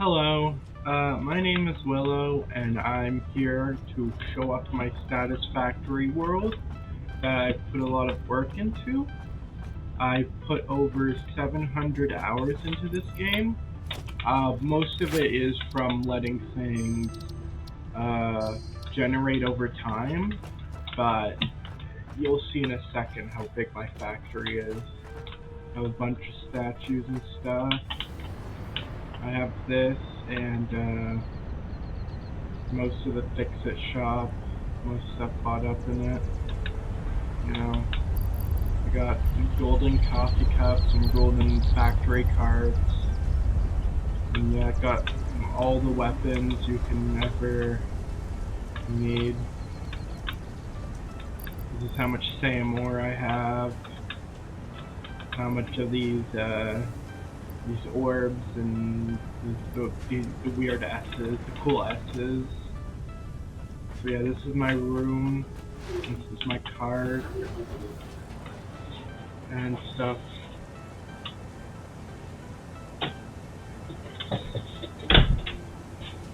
Hello, my name is Willow, and I'm here to show off my Satisfactory world that I put a lot of work into. I put over 700 hours into this game. Most of it is from letting things uh, generate over time, but you'll see in a second how big my factory is. I have a bunch of statues and stuff. I have this and most of the fix-it shop, most stuff bought up in it. You know, I got golden coffee cups and golden factory cards. And yeah, I got all the weapons you can ever need. This is how much Samor I have. How much of these orbs and the weird S's, the cool S's. So yeah, this is my room. This is my card and stuff.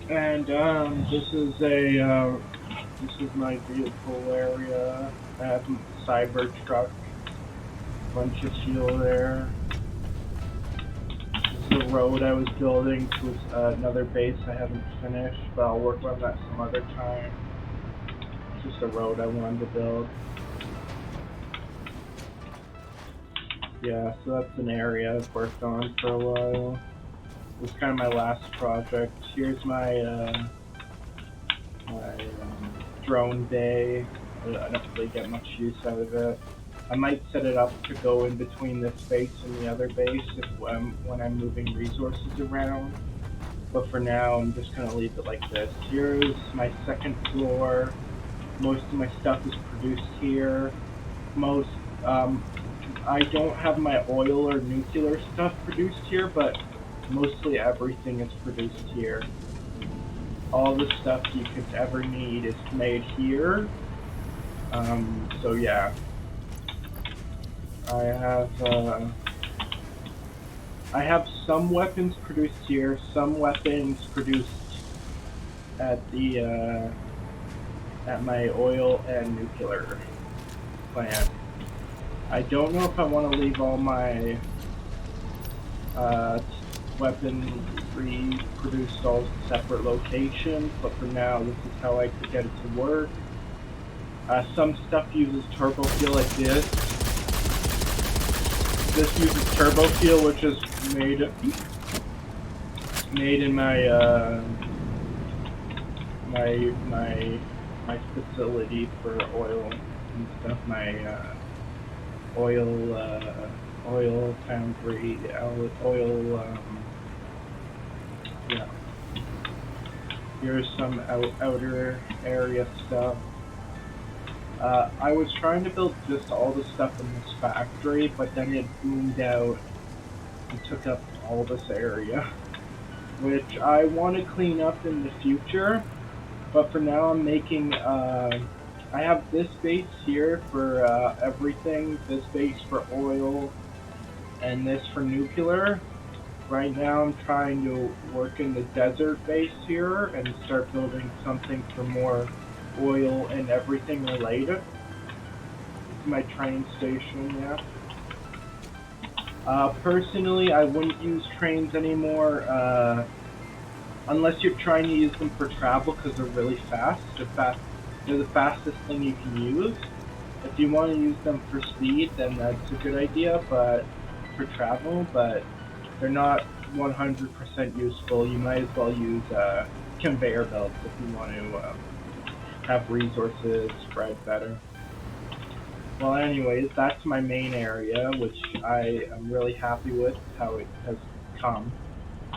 And this is my vehicle area. I have a Cybertruck, bunch of fuel there. This is a road I was building to another base I haven't finished, but I'll work on that some other time. It's just a road I wanted to build. Yeah, so that's an area I've worked on for a while. It was kind of my last project. Here's my drone bay. I don't really get much use out of it. I might set it up to go in between this base and the other base when I'm moving resources around. But for now, I'm just gonna leave it like this. Here's my second floor. Most of my stuff is produced here. I don't have my oil or nuclear stuff produced here, but mostly everything is produced here. All the stuff you could ever need is made here. So yeah. I have some weapons produced here, some weapons produced at the at my oil and nuclear plant. I don't know if I want to leave all my weapons produced all separate locations, but for now this is how I could get it to work. Some stuff uses turbo fuel like this. This uses turbo fuel, which is made in my my facility for oil and stuff. My oil foundry, yeah. Here's some outer area stuff. I was trying to build just all the stuff in this factory, but then it boomed out and took up all this area, which I want to clean up in the future. But for now, I'm making. I have this base here for everything. This base for oil, and this for nuclear. Right now, I'm trying to work in the desert base here and start building something for more oil and everything related. This is my train station, yeah. Personally, I wouldn't use trains anymore unless you're trying to use them for travel because they're really fast. They're the fastest thing you can use. If you want to use them for speed, then that's a good idea, but for travel, but they're not 100% useful. You might as well use conveyor belts if you want to have resources spread better. Well, anyways, that's my main area, which I am really happy with how it has come.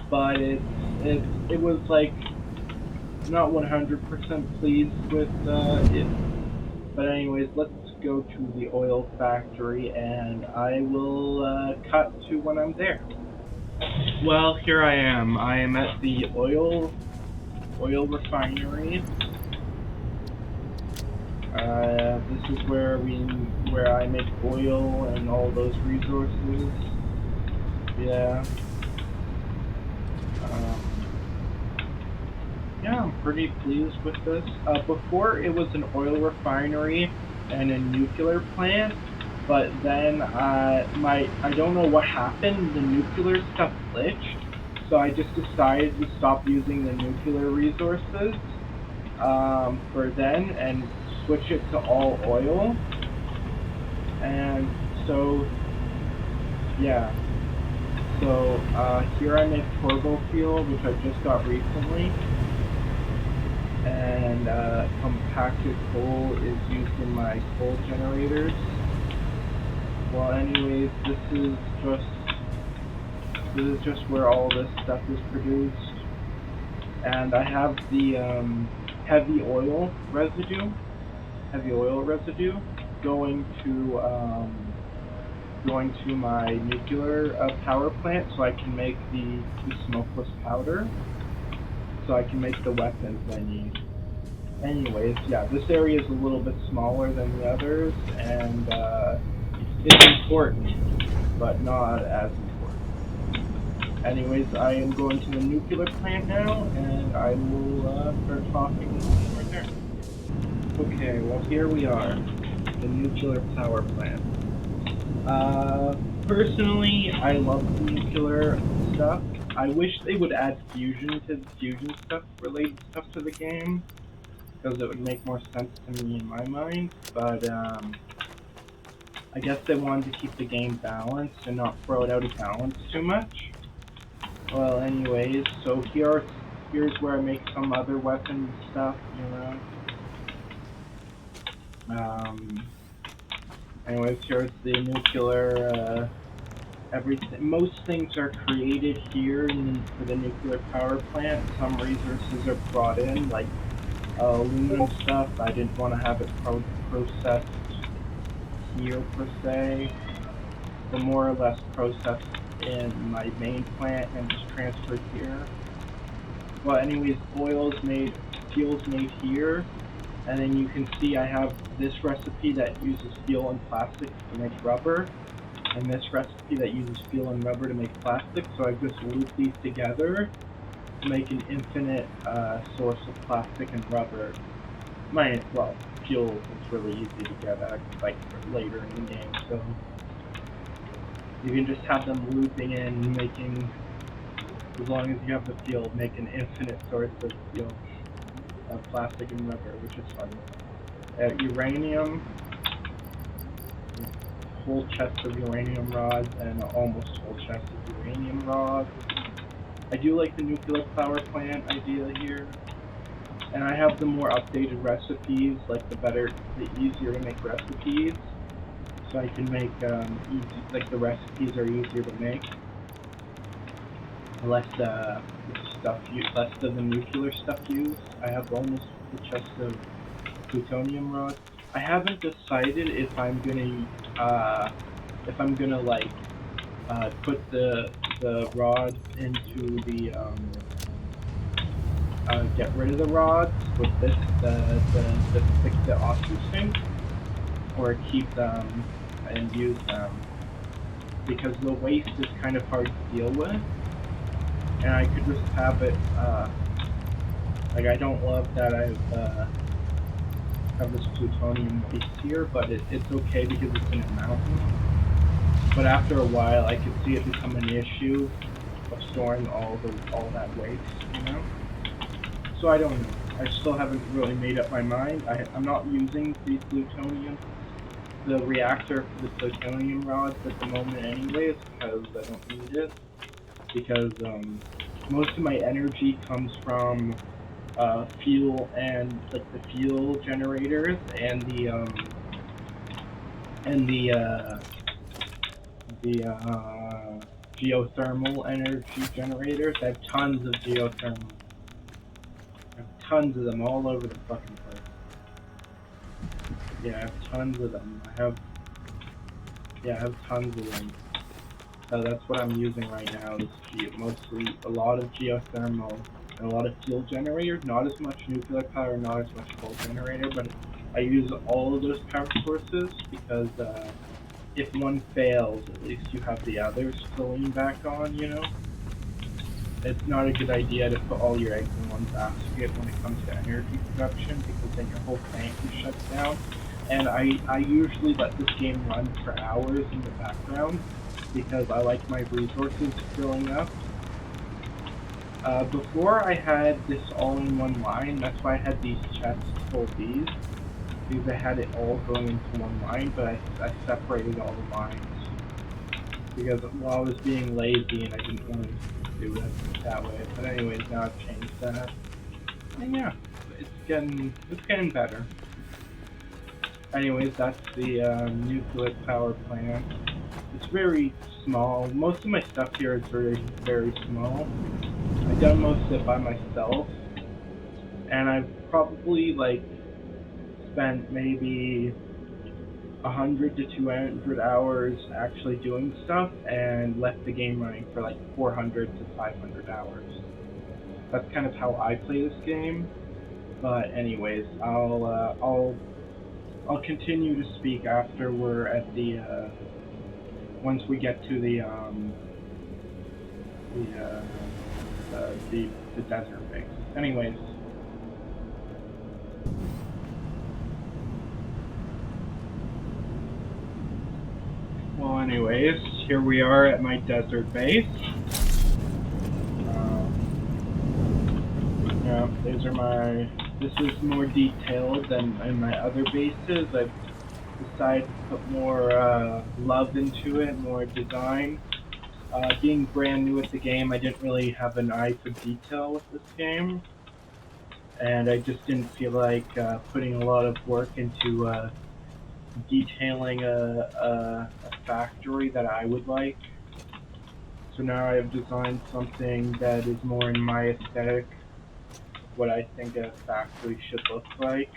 But it was like not 100% pleased with it. But anyways, let's go to the oil factory, and I will cut to when I'm there. Well, here I am. I am at the oil refinery. This is where I make oil and all those resources. Yeah. yeah, I'm pretty pleased with this. Before it was an oil refinery and a nuclear plant, but then I don't know what happened. The nuclear stuff glitched, so I just decided to stop using the nuclear resources for then and switch it to all oil. And so yeah, so here I make turbo fuel, which I just got recently. And compacted coal is used in my coal generators. Well, anyways, this is just where all this stuff is produced, and I have the heavy oil residue going to my nuclear power plant, so I can make the smokeless powder, so I can make the weapons I need. Anyways, yeah, this area is a little bit smaller than the others, and it's important, but not as important. Anyways, I am going to the nuclear plant now, and I will start talking right there. Okay, well here we are, the nuclear power plant. Personally, I love the nuclear stuff. I wish they would add fusion stuff, related stuff to the game, because it would make more sense to me in my mind, but I guess they wanted to keep the game balanced and not throw it out of balance too much. Well, anyways, so here's where I make some other weapon stuff, you know. Anyways, here's the nuclear, everything. Most things are created here for the nuclear power plant. Some resources are brought in, like aluminum stuff. I didn't want to have it processed here per se, but more or less processed in my main plant and just transferred here. Well, anyways, fuel's made here, and then you can see I have this recipe that uses fuel and plastic to make rubber, and this recipe that uses fuel and rubber to make plastic, so I just loop these together to make an infinite source of plastic and rubber. Well, fuel is really easy to get at, like, later in the game, so you can just have them looping in, making, as long as you have the fuel, make an infinite source of fuel, plastic and rubber, which is fun. Uranium, whole chest of uranium rods and almost whole chest of uranium rods. I do like the nuclear power plant idea here, and I have the more updated recipes, like the easier to make recipes, so I can make the recipes are easier to make. Less of the nuclear stuff used. I have almost a chest of plutonium rods. I haven't decided if I'm gonna like put the rods into the get rid of the rods with this the awesome sync, or keep them and use them, because the waste is kind of hard to deal with. And I could just have it, like, I don't love that I have this plutonium waste here, but it's okay because it's in a mountain. But after a while, I could see it become an issue of storing all that waste, you know? So I don't know. I still haven't really made up my mind. I'm not using the reactor for the plutonium rods at the moment anyways, because I don't need it. Because most of my energy comes from fuel and like the fuel generators and the geothermal energy generators. I have tons of geothermal. I have tons of them all over the fucking place. Yeah, I have tons of them. I have tons of them. So that's what I'm using right now, is mostly a lot of geothermal and a lot of fuel generators, not as much nuclear power, not as much coal generator, but I use all of those power sources because if one fails, at least you have the others to lean back on, you know? it's not a good idea to put all your eggs in one basket when it comes to energy production because then your whole plant is shut down. And I usually let this game run for hours in the background because I like my resources filling up. Before I had this all in one line, that's why I had these chests full of these, because I had it all going into one line, but I separated all the lines because well, I was being lazy and I didn't want to do it that way. But anyways, now I've changed that. And yeah, it's getting better. Anyways, that's the nuclear power plant. It's very small. Most of my stuff here is very small. I've done most of it by myself, and I've probably like spent maybe 100 to 200 hours actually doing stuff, and left the game running for like 400 to 500 hours. That's kind of how I play this game. But anyways, I'll continue to speak after we're at the once we get to the uh, the desert base. Anyways. Well, anyways, here we are at my desert base. Yeah, these are my. This is more detailed than in my other bases. I've decided to put more love into it, more design. Being brand new at the game, I didn't really have an eye for detail with this game, and I just didn't feel like putting a lot of work into detailing a factory that I would like. So now I have designed something that is more in my aesthetic, what I think a factory should look like.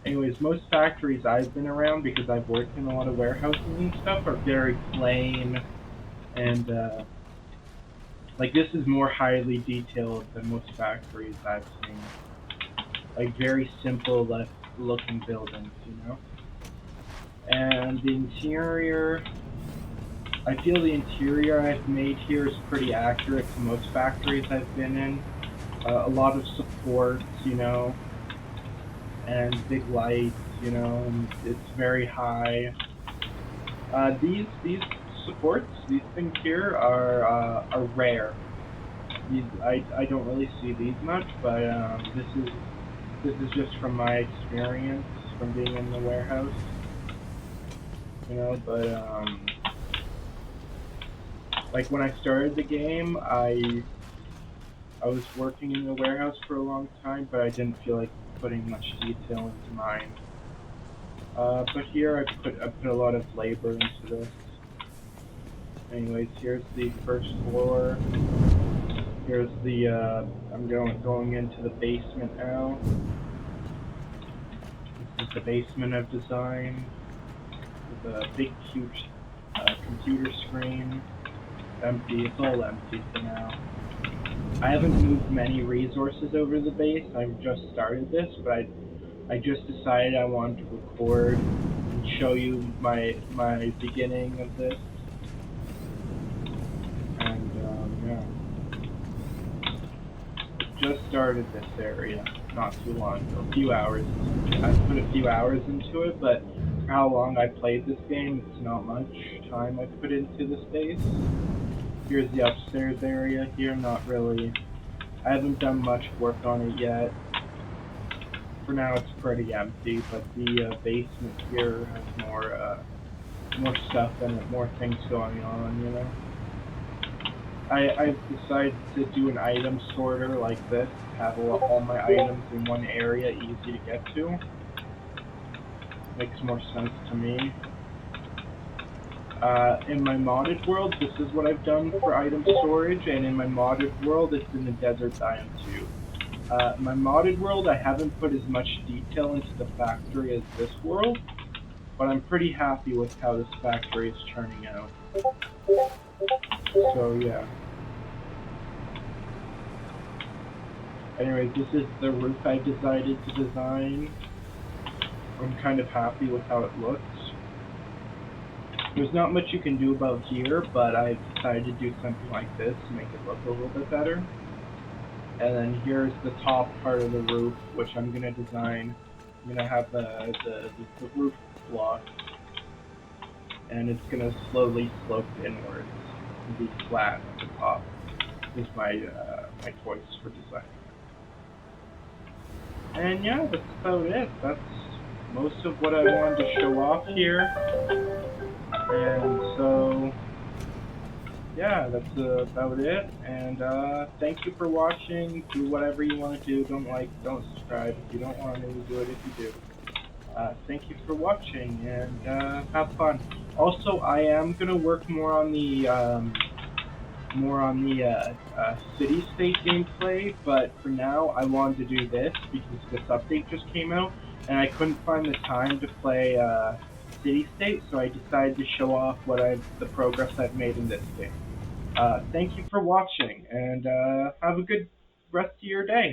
Anyways, most factories I've been around, because I've worked in a lot of warehouses and stuff, are very plain and like this is more highly detailed than most factories I've seen. Like very simple looking buildings, you know? And the interior, I feel the interior I've made here is pretty accurate to most factories I've been in. A lot of supports, you know, and big lights, you know, and it's very high. These supports, these things here are rare. I don't really see these much, but this is just from my experience from being in the warehouse, you know. But like when I started the game, I was working in the warehouse for a long time, but I didn't feel like putting much detail into mine. But here I put a lot of labor into this. Anyways, here's the first floor. Here's the I'm going into the basement now. This is the basement I've designed with a big, huge computer screen. Empty. It's all empty for now. I haven't moved many resources over the base. I've just started this, but I just decided I wanted to record and show you my beginning of this. And yeah, just started this area not too long ago, a few hours. I put a few hours into it, but for how long I played this game, it's not much time I put into this base. Here's the upstairs area here, not really. I haven't done much work on it yet. For now it's pretty empty, but the basement here has more stuff in it, more things going on, you know. I've decided to do an item sorter like this, have all my items in one area, easy to get to. Makes more sense to me. In my modded world, this is what I've done for item storage, and in my modded world, it's in the desert biome too. My modded world, I haven't put as much detail into the factory as this world, but I'm pretty happy with how this factory is turning out. So yeah. Anyways, this is the roof I decided to design. I'm kind of happy with how it looks. There's not much you can do about here, but I decided to do something like this to make it look a little bit better. And then here's the top part of the roof, which I'm gonna design. I'm gonna have the roof block, and it's gonna slowly slope inwards and be flat at the top. Is my choice for design. And yeah, that's about it. That's most of what I wanted to show off here. And so yeah, that's about it. And thank you for watching. Do whatever you want to do. Don't like, don't subscribe. If you don't want to do it, if you do. Thank you for watching, and have fun. Also, I am gonna work more on the city-state gameplay, but for now, I wanted to do this because this update just came out, and I couldn't find the time to play city-state, so I decided to show off the progress I've made in this game. Thank you for watching, and have a good rest of your day.